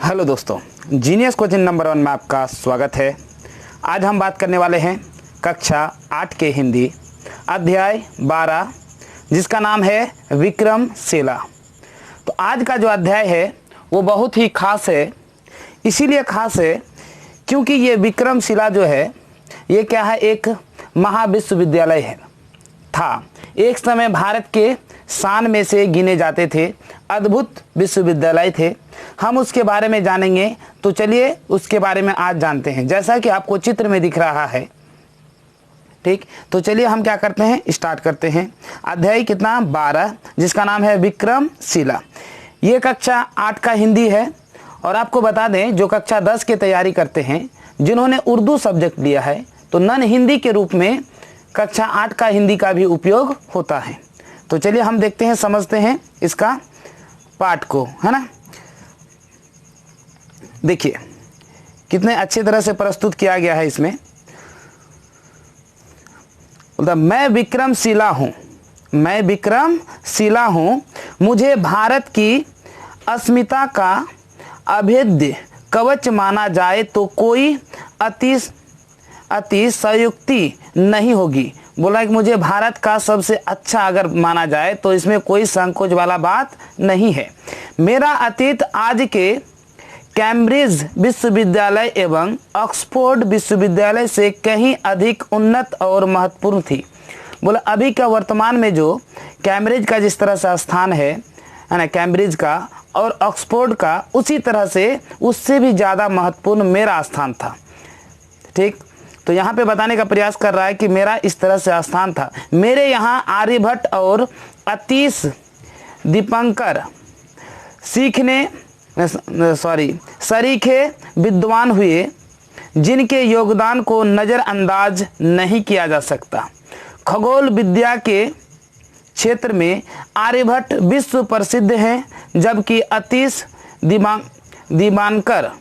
Hello दोस्तों, genius coaching number 1 में आपका स्वागत है। आज हम बात करने वाले हैं कक्षा 8 के हिंदी अध्याय 12 जिसका नाम है विक्रमशिला। तो आज का जो अध्याय है वो बहुत ही खास है। इसीलिए खास है क्योंकि ये विक्रमशिला जो है ये क्या है, एक महाविश्वविद्यालय है था। एक समय भारत के शान में से गिने जाते थे, अद्भुत विश्वविद्यालय थे। हम उसके बारे में जानेंगे, तो चलिए उसके बारे में आज जानते हैं। जैसा कि आपको चित्र में दिख रहा है, ठीक, तो चलिए हम क्या करते हैं, स्टार्ट करते हैं। अध्याय कितना, 12, जिसका नाम है विक्रमशिला। ये कक्षा 8 का हिंदी है। और आपको बता दें, जो कक्षा 10 की तैयारी करते हैं, जिन्होंने उर्दू सब्जेक्ट लिया है, तो नन हिंदी के रूप में कक्षा 8 का हिंदी का भी उपयोग होता है। तो चलिए हम देखते हैं, समझते हैं इसका पाठ को, है ना। देखिए कितने अच्छी तरह से प्रस्तुत किया गया है इसमें। मैं विक्रमशिला हूँ, मैं विक्रमशिला हूँ, मुझे भारत की अस्मिता का अभेद्य कवच माना जाए तो कोई अतिशयोक्ति नहीं होगी। बोला कि मुझे भारत का सबसे अच्छा अगर माना जाए तो इसमें कोई संकोच वाला बात नहीं है। मेरा अतीत आज के कैम्ब्रिज विश्वविद्यालय एवं ऑक्सफोर्ड विश्वविद्यालय से कहीं अधिक उन्नत और महत्वपूर्ण थी। बोला अभी का वर्तमान में जो कैम्ब्रिज का जिस तरह से स्थान है ना, कैम्ब्रिज का और ऑक्सफोर्ड का, उसी तरह से उससे भी ज़्यादा महत्वपूर्ण मेरा स्थान था। ठीक, तो यहाँ पे बताने का प्रयास कर रहा है कि मेरा इस तरह से स्थान था। मेरे यहाँ आर्यभट्ट और अतीश दीपंकर सरीखे विद्वान हुए, जिनके योगदान को नज़रअंदाज नहीं किया जा सकता। खगोल विद्या के क्षेत्र में आर्यभट्ट विश्व प्रसिद्ध हैं, जबकि अतीश दीपंकर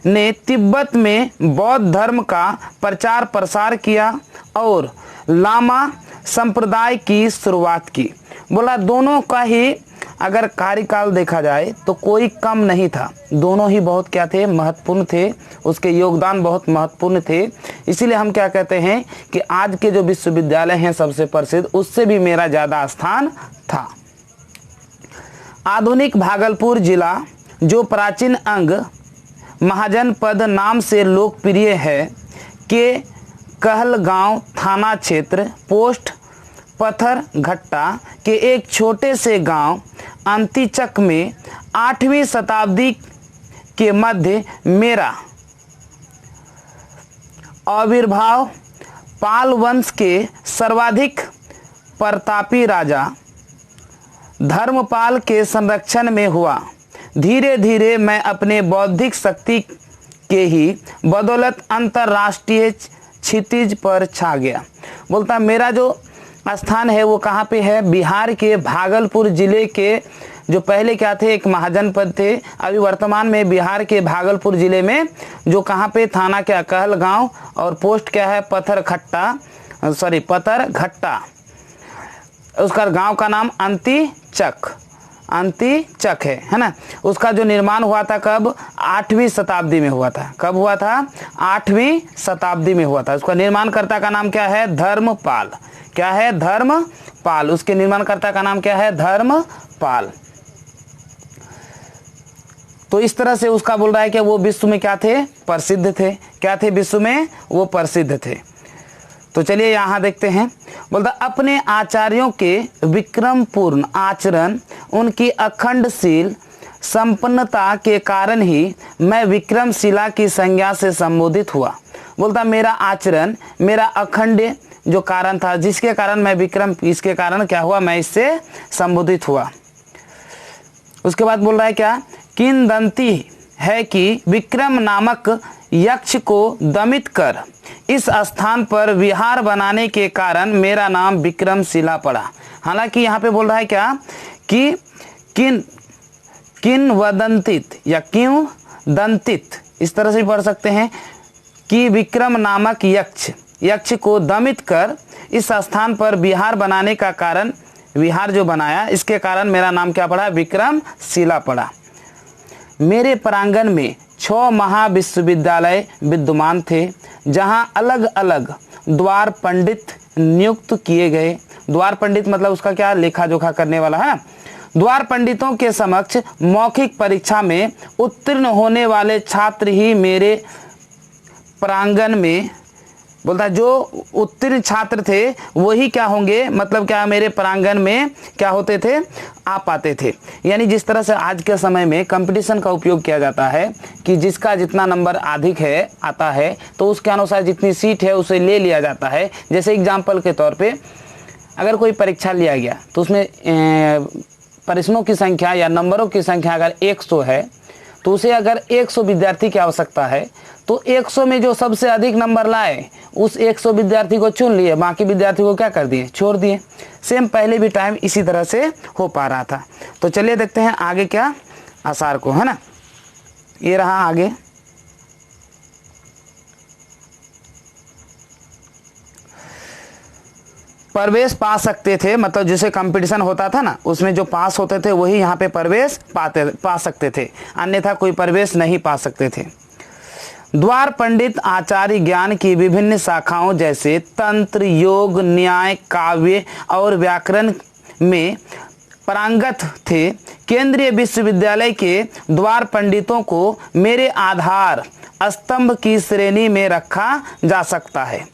ने तिब्बत में बौद्ध धर्म का प्रचार प्रसार किया और लामा संप्रदाय की शुरुआत की। बोला दोनों का ही अगर कार्यकाल देखा जाए तो कोई कम नहीं था, दोनों ही बहुत क्या थे, महत्वपूर्ण थे, उसके योगदान बहुत महत्वपूर्ण थे। इसीलिए हम क्या कहते हैं कि आज के जो विश्वविद्यालय हैं सबसे प्रसिद्ध, उससे भी मेरा ज़्यादा स्थान था। आधुनिक भागलपुर जिला जो प्राचीन अंग महाजनपद नाम से लोकप्रिय है, के कहलगांव थाना क्षेत्र पोस्ट पत्थरघट्टा के एक छोटे से गांव अंतिचक में 8वीं शताब्दी के मध्य मेरा आविर्भाव पाल वंश के सर्वाधिक प्रतापी राजा धर्मपाल के संरक्षण में हुआ। धीरे धीरे मैं अपने बौद्धिक शक्ति के ही बदौलत अंतर्राष्ट्रीय क्षितिज पर छा गया। बोलता मेरा जो स्थान है वो कहाँ पे है, बिहार के भागलपुर जिले के, जो पहले क्या थे, एक महाजनपद थे, अभी वर्तमान में बिहार के भागलपुर जिले में, जो कहाँ पे, थाना क्या, कहलगांव, और पोस्ट क्या है, पत्थरघट्टा, उसका गांव का नाम अंतिचक है ना। उसका जो निर्माण हुआ था कब, 8वीं शताब्दी में हुआ था। कब हुआ था, 8वीं शताब्दी में हुआ था। उसका निर्माणकर्ता का नाम क्या है, धर्मपाल। क्या है, धर्मपाल। उसके निर्माणकर्ता का नाम क्या है, धर्मपाल। तो इस तरह से उसका बोल रहा है कि वो विश्व में क्या थे, प्रसिद्ध थे। क्या थे, विश्व में वो प्रसिद्ध थे। तो चलिए यहाँ देखते हैं। बोलता अपने आचार्यों के विक्रमपूर्ण आचरण, उनकी अखंडशील संपन्नता के कारण ही मैं विक्रमशिला की संज्ञा से संबोधित हुआ। बोलता मेरा आचरण, मेरा अखंड जो कारण था, जिसके कारण मैं विक्रम, इसके कारण क्या हुआ, मैं इससे संबोधित हुआ। उसके बाद बोल रहा है क्या, किंवदंती है कि विक्रम नामक यक्ष को दमित कर इस स्थान पर विहार बनाने के कारण मेरा नाम विक्रमशिला पड़ा। हालांकि यहाँ पे बोल रहा है क्या कि किंवदंतित या किंवदंतित, इस तरह से पढ़ सकते हैं कि विक्रम नामक यक्ष को दमित कर इस स्थान पर विहार बनाने का कारण, विहार जो बनाया इसके कारण मेरा नाम क्या पड़ा, विक्रमशिला पड़ा। मेरे प्रांगण में 6 महाविश्वविद्यालय विद्यमान थे, जहां अलग अलग द्वार पंडित नियुक्त किए गए। द्वार पंडित मतलब उसका क्या, लेखा जोखा करने वाला है ना। द्वार पंडितों के समक्ष मौखिक परीक्षा में उत्तीर्ण होने वाले छात्र ही मेरे प्रांगण में, बोलता है जो उत्तीर्ण छात्र थे वही क्या होंगे, मतलब क्या मेरे प्रांगण में क्या होते थे, आ पाते थे। यानी जिस तरह से आज के समय में कंपटीशन का उपयोग किया जाता है कि जिसका जितना नंबर अधिक है आता है तो उसके अनुसार जितनी सीट है उसे ले लिया जाता है। जैसे एग्जाम्पल के तौर पे अगर कोई परीक्षा लिया गया तो उसमें प्रश्नों की संख्या या नंबरों की संख्या अगर 100 है तो उसे अगर 100 विद्यार्थी की आवश्यकता है तो 100 में जो सबसे अधिक नंबर लाए उस 100 विद्यार्थी को चुन लिए, बाकी विद्यार्थी को क्या कर दिए, छोड़ दिए। सेम पहले भी टाइम इसी तरह से हो पा रहा था। तो चलिए देखते हैं आगे क्या आसार को, है ना। ये रहा आगे। प्रवेश पा सकते थे, मतलब जिसे कंपटीशन होता था ना उसमें जो पास होते थे वही यहाँ पे प्रवेश पा सकते थे, अन्यथा कोई प्रवेश नहीं पा सकते थे। द्वार पंडित आचार्य ज्ञान की विभिन्न शाखाओं जैसे तंत्र, योग, न्याय, काव्य और व्याकरण में पारंगत थे। केंद्रीय विश्वविद्यालय के द्वार पंडितों को मेरे आधार स्तंभ की श्रेणी में रखा जा सकता है।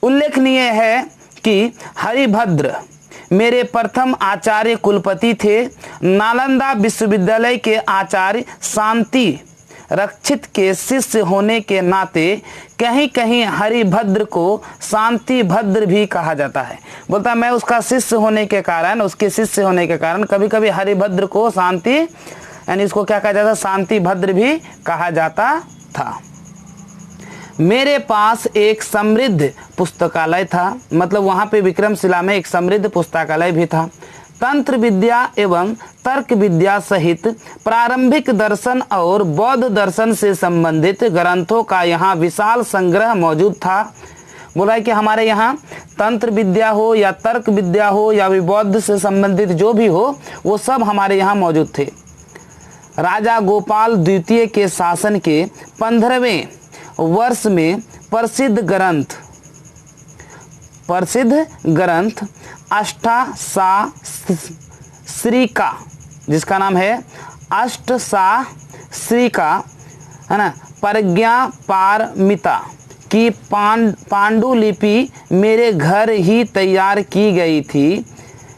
उल्लेखनीय है कि हरिभद्र मेरे प्रथम आचार्य कुलपति थे। नालंदा विश्वविद्यालय के आचार्य शांति रक्षित के शिष्य होने के नाते कहीं कहीं हरिभद्र को शांति भद्र भी कहा जाता है। बोलता है मैं उसका शिष्य होने के कारण, उसके शिष्य होने के कारण कभी कभी हरिभद्र को शांति, यानी इसको क्या कहा जाता, शांति भद्र भी कहा जाता था। मेरे पास एक समृद्ध पुस्तकालय था, मतलब वहाँ पे विक्रमशिला में एक समृद्ध पुस्तकालय भी था। तंत्र विद्या एवं तर्क विद्या सहित प्रारंभिक दर्शन और बौद्ध दर्शन से संबंधित ग्रंथों का यहाँ विशाल संग्रह मौजूद था। बोला है कि हमारे यहाँ तंत्र विद्या हो या तर्क विद्या हो या बौद्ध से संबंधित जो भी हो वो सब हमारे यहाँ मौजूद थे। राजा गोपाल द्वितीय के शासन के 15वें वर्ष में प्रसिद्ध ग्रंथ अष्टशास्त्रिका, जिसका नाम है अष्टशास्त्रिका, है ना, प्रज्ञा पारमिता की पांडुलिपि मेरे घर ही तैयार की गई थी।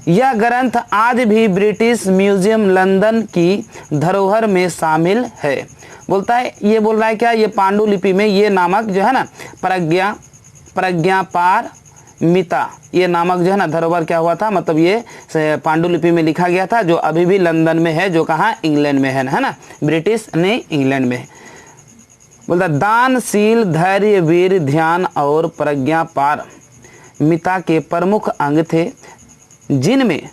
यह ग्रंथ आज भी ब्रिटिश म्यूजियम लंदन की धरोहर में शामिल है। बोलता है, ये बोल रहा है क्या, ये पांडुलिपि में ये नामक जो है ना प्रज्ञा पारमिता, ये नामक जो है ना धरोहर क्या हुआ था, मतलब ये पांडुलिपि में लिखा गया था, जो अभी भी लंदन में है, जो कहाँ, इंग्लैंड में है ना, ब्रिटिश नहीं इंग्लैंड में है। बोलता दानशील, धैर्य, वीर, ध्यान और प्रज्ञा पारमिता के प्रमुख अंग थे, जिनमें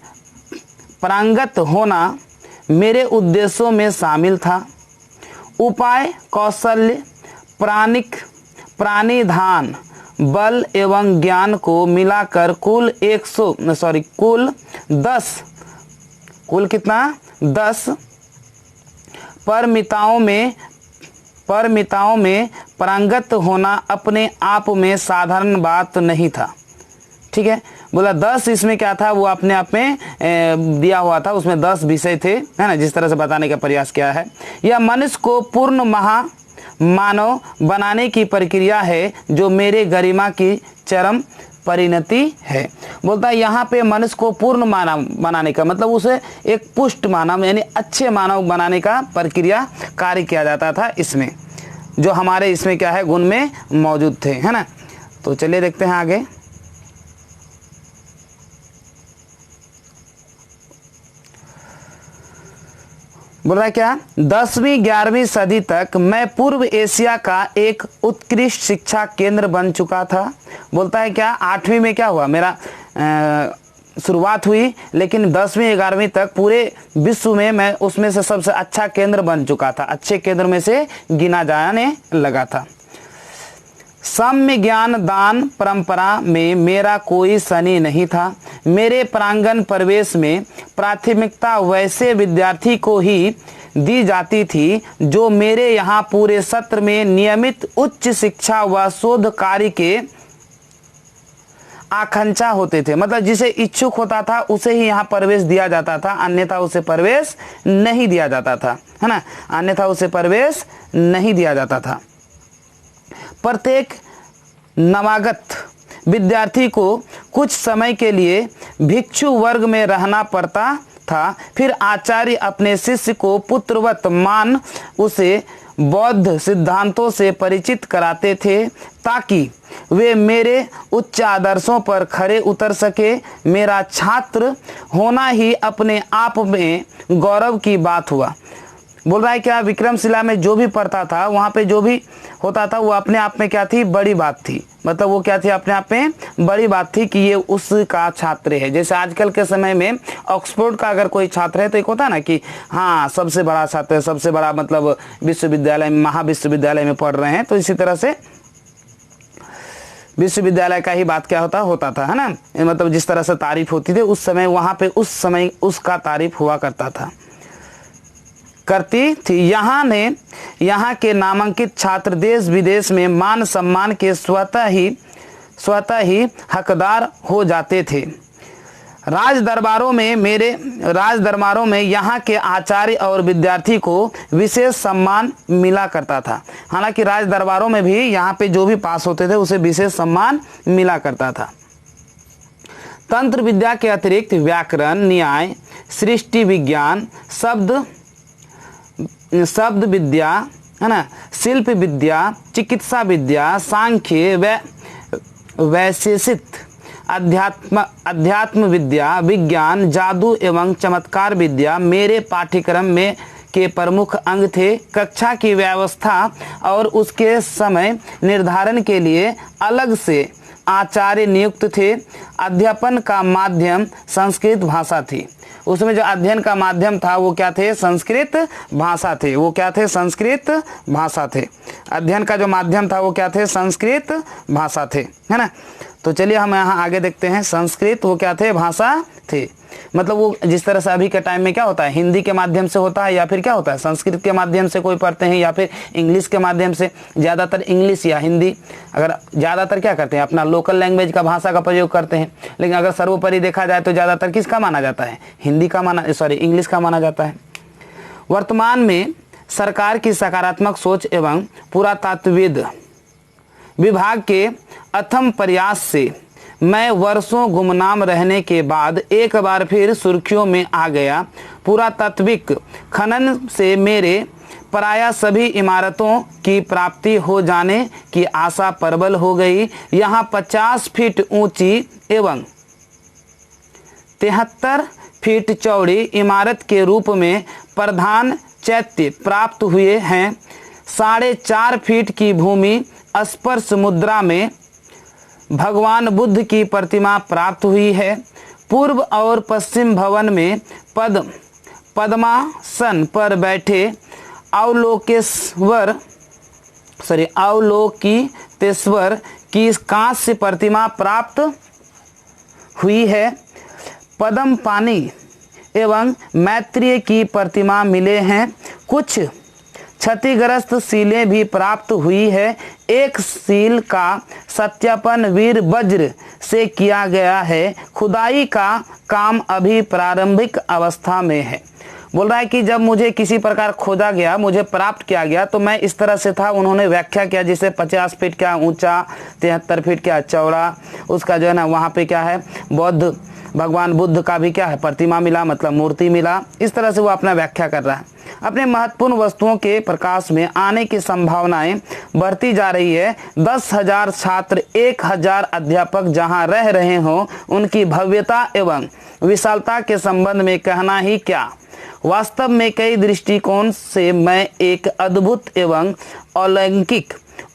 पारंगत होना मेरे उद्देश्यों में शामिल था। उपाय, कौशल्य, प्राणिधान, बल एवं ज्ञान को मिलाकर कुल 10 परमिताओं में पारंगत होना अपने आप में साधारण बात नहीं था। ठीक है, बोला 10 इसमें क्या था, वो अपने आप में दिया हुआ था, उसमें 10 विषय थे, है ना, जिस तरह से बताने का प्रयास किया है। यह मनुष्य को पूर्ण मानव बनाने की प्रक्रिया है, जो मेरे गरिमा की चरम परिणति है। बोलता है यहाँ पे मनुष्य को पूर्ण मानव बनाने का मतलब उसे एक पुष्ट मानव यानी अच्छे मानव बनाने का प्रक्रिया कार्य किया जाता था इसमें, जो हमारे इसमें क्या है, गुण में मौजूद थे, है ना। तो चलिए देखते हैं आगे। बोल रहा है क्या, 10वीं 11वीं सदी तक मैं पूर्व एशिया का एक उत्कृष्ट शिक्षा केंद्र बन चुका था। बोलता है क्या, 8वीं में क्या हुआ, मेरा शुरुआत हुई, लेकिन 10वीं 11वीं तक पूरे विश्व में मैं उसमें से सबसे अच्छा केंद्र बन चुका था, अच्छे केंद्र में से गिना जाने लगा था। साम्य ज्ञान दान परंपरा में मेरा कोई सनी नहीं था। मेरे प्रांगण प्रवेश में प्राथमिकता वैसे विद्यार्थी को ही दी जाती थी जो मेरे यहाँ पूरे सत्र में नियमित उच्च शिक्षा व शोध कार्य के आकांक्षा होते थे। मतलब जिसे इच्छुक होता था उसे ही यहाँ प्रवेश दिया जाता था, अन्यथा उसे प्रवेश नहीं दिया जाता था, है ना, अन्यथा उसे प्रवेश नहीं दिया जाता था। प्रत्येक नवागत विद्यार्थी को कुछ समय के लिए भिक्षु वर्ग में रहना पड़ता था। फिर आचार्य अपने शिष्य को पुत्रवत मान उसे बौद्ध सिद्धांतों से परिचित कराते थे ताकि वे मेरे उच्च आदर्शों पर खरे उतर सके। मेरा छात्र होना ही अपने आप में गौरव की बात हुआ। बोल रहा है क्या, विक्रमशिला में जो भी पढ़ता था, वहाँ पे जो भी होता था वो अपने आप में क्या थी, बड़ी बात थी। मतलब वो क्या थी, अपने आप में बड़ी बात थी कि ये उसका छात्र है। जैसे आजकल के समय में ऑक्सफोर्ड का अगर कोई छात्र है तो एक होता है ना कि हाँ सबसे बड़ा छात्र है, सबसे बड़ा मतलब विश्वविद्यालय में, महाविश्वविद्यालय में पढ़ रहे हैं। तो इसी तरह से विश्वविद्यालय का ही बात क्या होता था, है ना, मतलब जिस तरह से तारीफ होती थी उस समय, वहाँ पे उस समय उसका तारीफ हुआ करती थी। यहाँ के नामांकित छात्र देश विदेश में मान सम्मान के स्वतः ही हकदार हो जाते थे। राज दरबारों में यहाँ के आचार्य और विद्यार्थी को विशेष सम्मान मिला करता था। हालांकि राज दरबारों में भी यहाँ पे जो भी पास होते थे उसे विशेष सम्मान मिला करता था। तंत्र विद्या के अतिरिक्त व्याकरण, न्याय, सृष्टि विज्ञान, शब्द विद्या, है ना, शिल्प विद्या, चिकित्सा विद्या, सांख्य, वैशेषिक, अध्यात्म विद्या, विज्ञान, जादू एवं चमत्कार विद्या मेरे पाठ्यक्रम में के प्रमुख अंग थे। कक्षा की व्यवस्था और उसके समय निर्धारण के लिए अलग से आचार्य नियुक्त थे। अध्यापन का माध्यम संस्कृत भाषा थी। उसमें जो अध्ययन का माध्यम था वो क्या थे, संस्कृत भाषा थे। वो क्या थे, संस्कृत भाषा थे। अध्ययन का जो माध्यम था वो क्या थे, संस्कृत भाषा थे, है ना। तो चलिए हम यहाँ आगे देखते हैं। संस्कृत वो क्या थे, भाषा थे। मतलब वो जिस तरह से अभी के टाइम में क्या होता है, हिंदी के माध्यम से होता है या फिर क्या होता है, संस्कृत के माध्यम से कोई पढ़ते हैं या फिर इंग्लिश के माध्यम से। ज़्यादातर इंग्लिश या हिंदी, अगर ज़्यादातर क्या करते हैं, अपना लोकल लैंग्वेज का भाषा का प्रयोग करते हैं। लेकिन अगर सर्वोपरि देखा जाए तो ज़्यादातर किसका माना जाता है, इंग्लिश का माना जाता है। वर्तमान में सरकार की सकारात्मक सोच एवं पुरातत्वविद विभाग के अथम प्रयास से मैं वर्षों गुमनाम रहने के बाद एक बार फिर सुर्खियों में आ गया। पुरातात्विक खनन से मेरे प्रायः सभी इमारतों की प्राप्ति हो जाने की आशा प्रबल हो गई। यहाँ 50 फीट ऊंची एवं 73 फीट चौड़ी इमारत के रूप में प्रधान चैत्य प्राप्त हुए हैं। 4.5 फीट की भूमि स्पर्श मुद्रा में भगवान बुद्ध की प्रतिमा प्राप्त हुई है। पूर्व और पश्चिम भवन में पद्मासन पर बैठे अवलोकितेश्वर की कांस्य प्रतिमा प्राप्त हुई है। पद्म पानी एवं मैत्रेय की प्रतिमा मिले हैं। कुछ क्षतिग्रस्त सीलें भी प्राप्त हुई है। एक सील का सत्यापन वीर वज्र से किया गया है। खुदाई का काम अभी प्रारंभिक अवस्था में है। बोल रहा है कि जब मुझे किसी प्रकार खोजा गया, मुझे प्राप्त किया गया तो मैं इस तरह से था। उन्होंने व्याख्या किया जिसे 50 फीट क्या ऊंचा, 73 फीट क्या चौड़ा, उसका जो है ना वहाँ पे क्या है, भगवान बुद्ध का भी क्या है, प्रतिमा मिला, मतलब मूर्ति मिला। इस तरह से वो अपना व्याख्या कर रहा है। अपने महत्वपूर्ण वस्तुओं के प्रकाश में आने की संभावनाएं बढ़ती जा रही है। 10,000 छात्र, 1,000 अध्यापक जहां रह रहे हों, उनकी भव्यता एवं विशालता के संबंध में कहना ही क्या। वास्तव में कई दृष्टिकोण से मैं एक अद्भुत एवं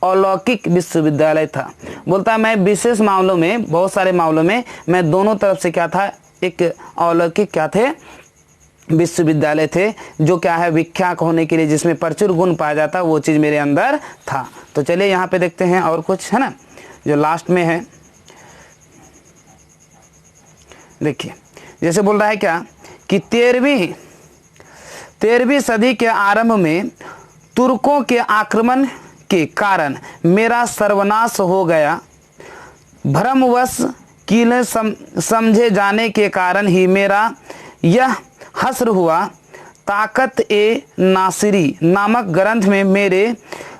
अलौकिक विश्वविद्यालय था। बोलता है मैं विशेष मामलों में, बहुत सारे मामलों में मैं दोनों तरफ से क्या था, एक अलौकिक क्या थे, विश्वविद्यालय थे, जो क्या है विख्यात होने के लिए जिसमें प्रचुर गुण पाया जाता, वो चीज़ मेरे अंदर था। तो चलिए यहाँ पे देखते हैं और कुछ, है ना, जो लास्ट में है। देखिए जैसे बोल रहा है क्या कि 13वीं सदी के आरंभ में तुर्कों के आक्रमण के कारण मेरा सर्वनाश हो गया। भ्रमवश कीले समझे जाने के कारण ही मेरा यह हस्र हुआ। ताकत ए नासिरी नामक ग्रंथ में मेरे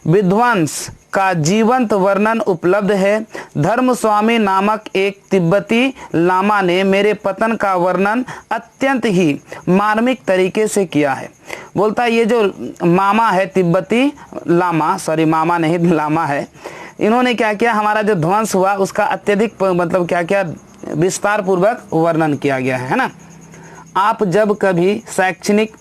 विध्वंस का जीवंत वर्णन उपलब्ध है। धर्म स्वामी नामक एक तिब्बती लामा ने मेरे पतन का वर्णन अत्यंत ही मार्मिक तरीके से किया है। बोलता है ये जो मामा है तिब्बती लामा, सॉरी मामा नहीं लामा है, इन्होंने क्या किया, हमारा जो ध्वंस हुआ उसका अत्यधिक मतलब क्या क्या विस्तार पूर्वक वर्णन किया गया है ना। आप जब कभी शैक्षणिक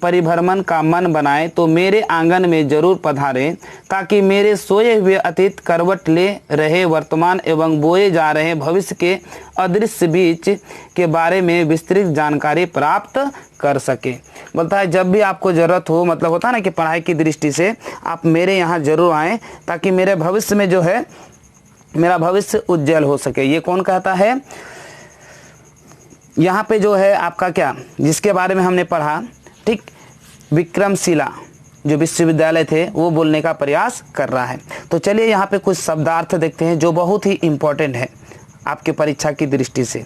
परिभ्रमण का मन बनाएं तो मेरे आंगन में जरूर पधारें, ताकि मेरे सोए हुए अतीत, करवट ले रहे वर्तमान एवं बोए जा रहे भविष्य के अदृश्य बीच के बारे में विस्तृत जानकारी प्राप्त कर सके। बोलता है जब भी आपको ज़रूरत हो, मतलब होता है ना कि पढ़ाई की दृष्टि से आप मेरे यहाँ जरूर आएँ, ताकि मेरे भविष्य में जो है मेरा भविष्य उज्जवल हो सके। ये कौन कहता है? यहाँ पे जो है आपका क्या, जिसके बारे में हमने पढ़ा, ठीक, विक्रमशिला जो विश्वविद्यालय थे वो बोलने का प्रयास कर रहा है। तो चलिए यहाँ पे कुछ शब्दार्थ देखते हैं जो बहुत ही इम्पोर्टेंट है आपके परीक्षा की दृष्टि से।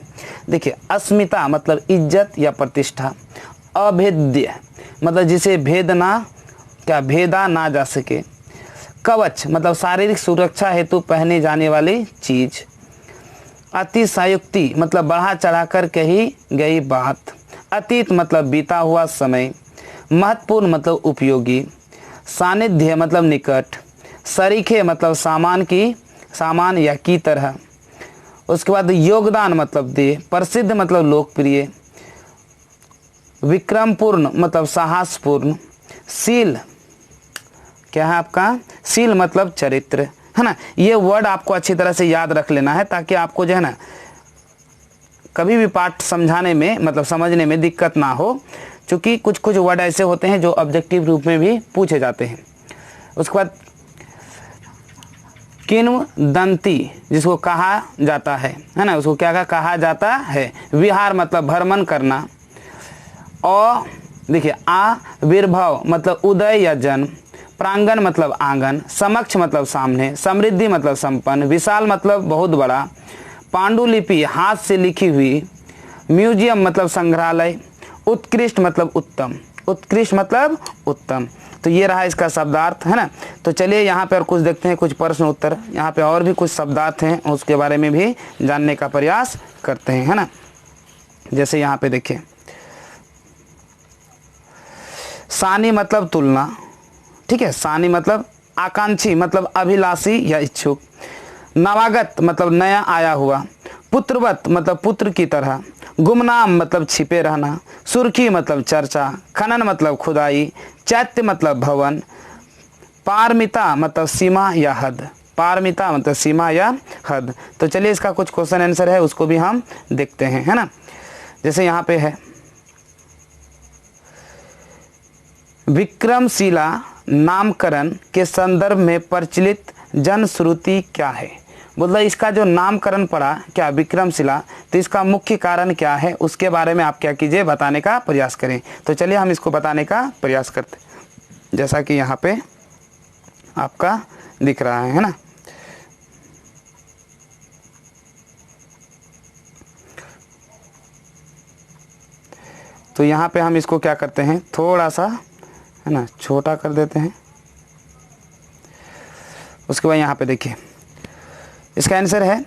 देखिए अस्मिता मतलब इज्जत या प्रतिष्ठा, अभेद्य मतलब जिसे भेदा ना जा सके, कवच मतलब शारीरिक सुरक्षा हेतु पहने जाने वाली चीज, अतिशयोक्ति मतलब बढ़ा चढ़ाकर कही गई बात, अतीत मतलब बीता हुआ समय, महत्वपूर्ण मतलब उपयोगी, सानिध्य मतलब निकट, सरीखे मतलब सामान या की तरह, उसके बाद योगदान मतलब दे, प्रसिद्ध मतलब लोकप्रिय, विक्रमपूर्ण मतलब साहसपूर्ण, शील क्या है आपका, शील मतलब चरित्र, है ना। ये वर्ड आपको अच्छी तरह से याद रख लेना है, ताकि आपको जो है ना कभी भी पाठ समझाने में मतलब समझने में दिक्कत ना हो, क्योंकि कुछ कुछ वर्ड ऐसे होते हैं जो ऑब्जेक्टिव रूप में भी पूछे जाते हैं। उसके बाद किंवदंती जिसको कहा जाता है ना, उसको क्या कहा जाता है, विहार मतलब भ्रमण करना, और देखिए आविर्भाव मतलब उदय या जन्म, प्रांगण मतलब आंगन, समक्ष मतलब सामने, समृद्धि मतलब संपन्न, विशाल मतलब बहुत बड़ा, पांडुलिपि हाथ से लिखी हुई, म्यूजियम मतलब संग्रहालय, उत्कृष्ट मतलब उत्तम, उत्कृष्ट मतलब उत्तम। तो ये रहा इसका शब्दार्थ, है ना। तो चलिए यहाँ पे और कुछ देखते हैं, कुछ प्रश्न उत्तर। यहाँ पे और भी कुछ शब्दार्थ हैं, उसके बारे में भी जानने का प्रयास करते हैं, है ना। जैसे यहाँ पे देखिए, सानी मतलब तुलना, ठीक है, सानी मतलब आकांक्षी मतलब अभिलाषी या इच्छुक, नवागत मतलब नया आया हुआ, पुत्रवत मतलब पुत्र की तरह, गुमनाम मतलब छिपे रहना, सुर्खी मतलब चर्चा, खनन मतलब खुदाई, चैत्य मतलब भवन, पारमिता मतलब सीमा या हद, पारमिता मतलब सीमा या हद। तो चलिए इसका कुछ क्वेश्चन आंसर है उसको भी हम देखते हैं, है ना। जैसे यहाँ पे है, विक्रमशिला नामकरण के संदर्भ में प्रचलित जनश्रुति क्या है। मतलब इसका जो नामकरण पड़ा क्या विक्रमशिला, तो इसका मुख्य कारण क्या है, उसके बारे में आप क्या कीजिए, बताने का प्रयास करें। तो चलिए हम इसको बताने का प्रयास करते हैं, जैसा कि यहाँ पे आपका दिख रहा है ना। तो यहाँ पे हम इसको क्या करते हैं, थोड़ा सा है ना छोटा कर देते हैं। उसके बाद यहाँ पे देखिए, इसका आंसर है,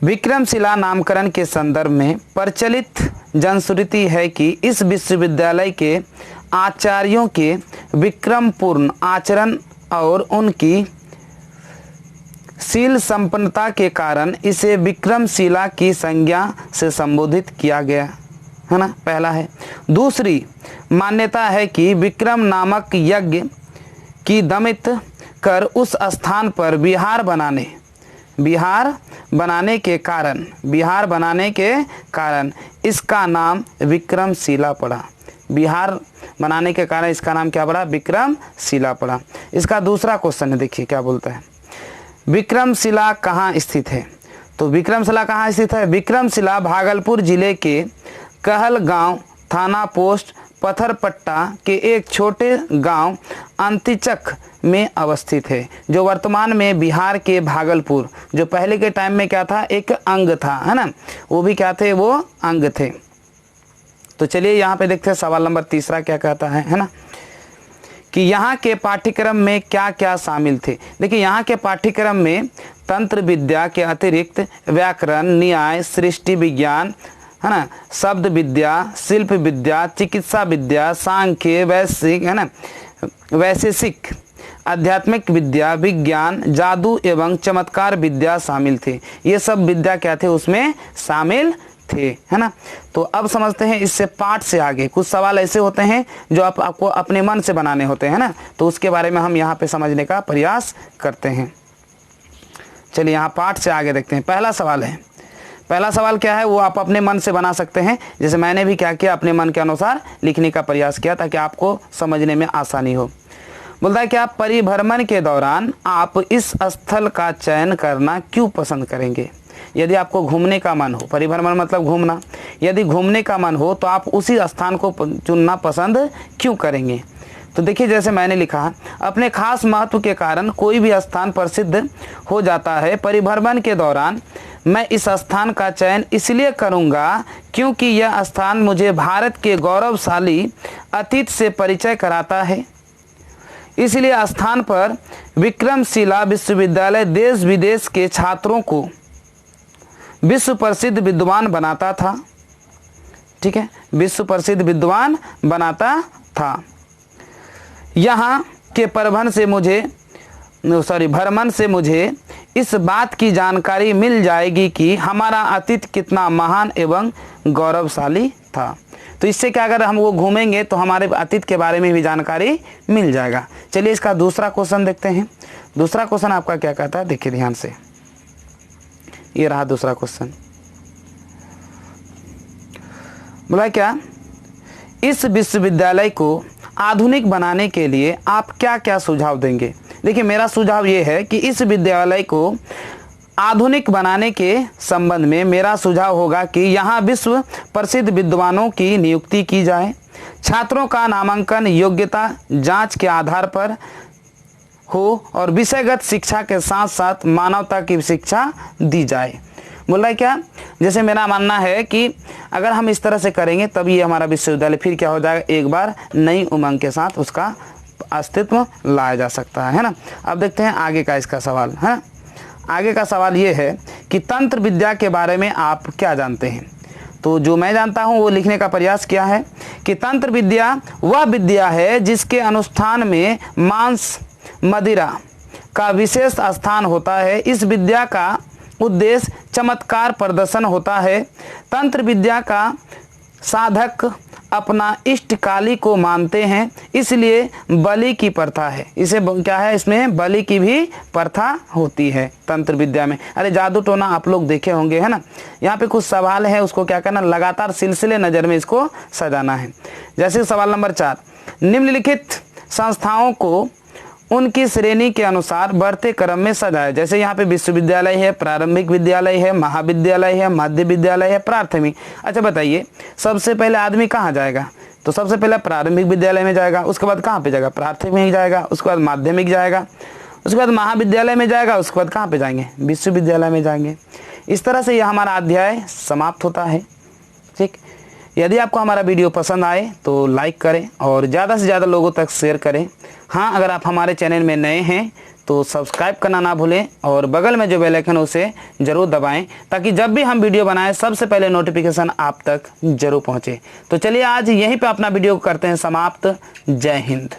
विक्रमशिला नामकरण के संदर्भ में प्रचलित जनश्रुति है कि इस विश्वविद्यालय के आचार्यों के विक्रमपूर्ण आचरण और उनकी शील संपन्नता के कारण इसे विक्रमशिला की संज्ञा से संबोधित किया गया, है ना, पहला है। दूसरी मान्यता है कि विक्रम नामक यज्ञ की दमित कर उस स्थान पर विहार बनाने के कारण इसका नाम विक्रमशिला पड़ा। विहार बनाने के कारण इसका नाम क्या पड़ा, विक्रमशिला पड़ा। इसका दूसरा क्वेश्चन है, देखिए क्या बोलता है, विक्रमशिला कहाँ स्थित है। तो विक्रमशिला कहाँ स्थित है? विक्रमशिला भागलपुर जिले के कहलगांव थाना पोस्ट पत्थरपट्टा के एक छोटे गांव अंतिचक में अवस्थित है, जो वर्तमान में बिहार के भागलपुर, जो पहले के टाइम में क्या था, एक अंग था, है ना, वो भी क्या थे, वो अंग थे। तो चलिए यहाँ पे देखते हैं सवाल नंबर तीसरा क्या कहता है ना, कि यहाँ के पाठ्यक्रम में क्या क्या शामिल थे। देखिए यहाँ के पाठ्यक्रम में तंत्र विद्या के अतिरिक्त व्याकरण, न्याय, सृष्टि विज्ञान, है ना, शब्द विद्या, शिल्प विद्या, चिकित्सा विद्या, सांख्य, वैश्विक, है ना, वैशेषिक, आध्यात्मिक विद्या, विज्ञान, जादू एवं चमत्कार विद्या शामिल थे। ये सब विद्या क्या थे, उसमें शामिल थे, है ना। तो अब समझते हैं इससे पाठ से आगे कुछ सवाल ऐसे होते हैं जो आपको अपने मन से बनाने होते हैं ना, तो उसके बारे में हम यहाँ पे समझने का प्रयास करते हैं। चलिए यहाँ पाठ से आगे देखते हैं। पहला सवाल है, पहला सवाल क्या है, वो आप अपने मन से बना सकते हैं, जैसे मैंने भी क्या किया, अपने मन के अनुसार लिखने का प्रयास किया ताकि आपको समझने में आसानी हो। बोलता है कि आप परिभ्रमण के दौरान आप इस स्थल का चयन करना क्यों पसंद करेंगे? यदि आपको घूमने का मन हो, परिभ्रमण मतलब घूमना, यदि घूमने का मन हो तो आप उसी स्थान को चुनना पसंद क्यों करेंगे? तो देखिए जैसे मैंने लिखा, अपने खास महत्व के कारण कोई भी स्थान प्रसिद्ध हो जाता है। परिभ्रमण के दौरान मैं इस स्थान का चयन इसलिए करूंगा क्योंकि यह स्थान मुझे भारत के गौरवशाली अतीत से परिचय कराता है। इसलिए स्थान पर विक्रमशिला विश्वविद्यालय देश विदेश के छात्रों को विश्व प्रसिद्ध विद्वान बनाता था। ठीक है, विश्व प्रसिद्ध विद्वान बनाता था। यहाँ के भ्रमण से मुझे इस बात की जानकारी मिल जाएगी कि हमारा अतीत कितना महान एवं गौरवशाली था। तो इससे क्या, अगर हम वो घूमेंगे तो हमारे अतीत के बारे में भी जानकारी मिल जाएगा। चलिए इसका दूसरा क्वेश्चन देखते हैं। दूसरा क्वेश्चन आपका क्या कहता है, देखिए ध्यान से, ये रहा दूसरा क्वेश्चन। बोला क्या, इस विश्वविद्यालय को आधुनिक बनाने के लिए आप क्या क्या सुझाव देंगे? देखिए मेरा सुझाव ये है कि इस विद्यालय को आधुनिक बनाने के संबंध में मेरा सुझाव होगा कि यहाँ विश्व प्रसिद्ध विद्वानों की नियुक्ति की जाए। छात्रों का नामांकन योग्यता जांच के आधार पर हो और विषयगत शिक्षा के साथ साथ मानवता की शिक्षा दी जाए। बोल रहा है क्या, जैसे मेरा मानना है कि अगर हम इस तरह से करेंगे तब ये हमारा विश्वविद्यालय फिर क्या हो जाएगा, एक बार नई उमंग के साथ उसका अस्तित्व लाया जा सकता है ना। अब देखते हैं आगे का इसका सवाल है। आगे का सवाल ये है कि तंत्र विद्या के बारे में आप क्या जानते हैं? तो जो मैं जानता हूँ वो लिखने का प्रयास किया है कि तंत्र विद्या वह विद्या है जिसके अनुष्ठान में मांस मदिरा का विशेष स्थान होता है। इस विद्या का उद्देश्य चमत्कार प्रदर्शन होता है। तंत्र विद्या का साधक अपना इष्ट काली को मानते हैं, इसलिए बलि की प्रथा है। इसे क्या है, इसमें बलि की भी प्रथा होती है तंत्र विद्या में। अरे जादू टोना आप लोग देखे होंगे, है ना। यहाँ पे कुछ सवाल है, उसको क्या करना, लगातार सिलसिले नज़र में इसको सजाना है। जैसे सवाल नंबर 4, निम्नलिखित संस्थाओं को उनकी श्रेणी के अनुसार बढ़ते क्रम में सजाए। जैसे यहाँ पे विश्वविद्यालय है, प्रारंभिक विद्यालय है, महाविद्यालय है, मध्य विद्यालय है, प्राथमिक। अच्छा बताइए, सबसे पहले आदमी कहाँ जाएगा? तो सबसे पहले प्रारंभिक विद्यालय में जाएगा, उसके बाद कहाँ पे जाएगा, प्राथमिक जाएगा, उसके बाद माध्यमिक जाएगा, उसके बाद महाविद्यालय में जाएगा, उसके बाद कहाँ पे जाएंगे, विश्वविद्यालय में जाएंगे। इस तरह से यह हमारा अध्याय समाप्त होता है। ठीक, यदि आपको हमारा वीडियो पसंद आए तो लाइक करें और ज़्यादा से ज़्यादा लोगों तक शेयर करें। हाँ, अगर आप हमारे चैनल में नए हैं तो सब्सक्राइब करना ना भूलें और बगल में जो बेल आइकन है उसे ज़रूर दबाएं ताकि जब भी हम वीडियो बनाएं सबसे पहले नोटिफिकेशन आप तक ज़रूर पहुँचे। तो चलिए आज यहीं पे अपना वीडियो करते हैं समाप्त। जय हिंद।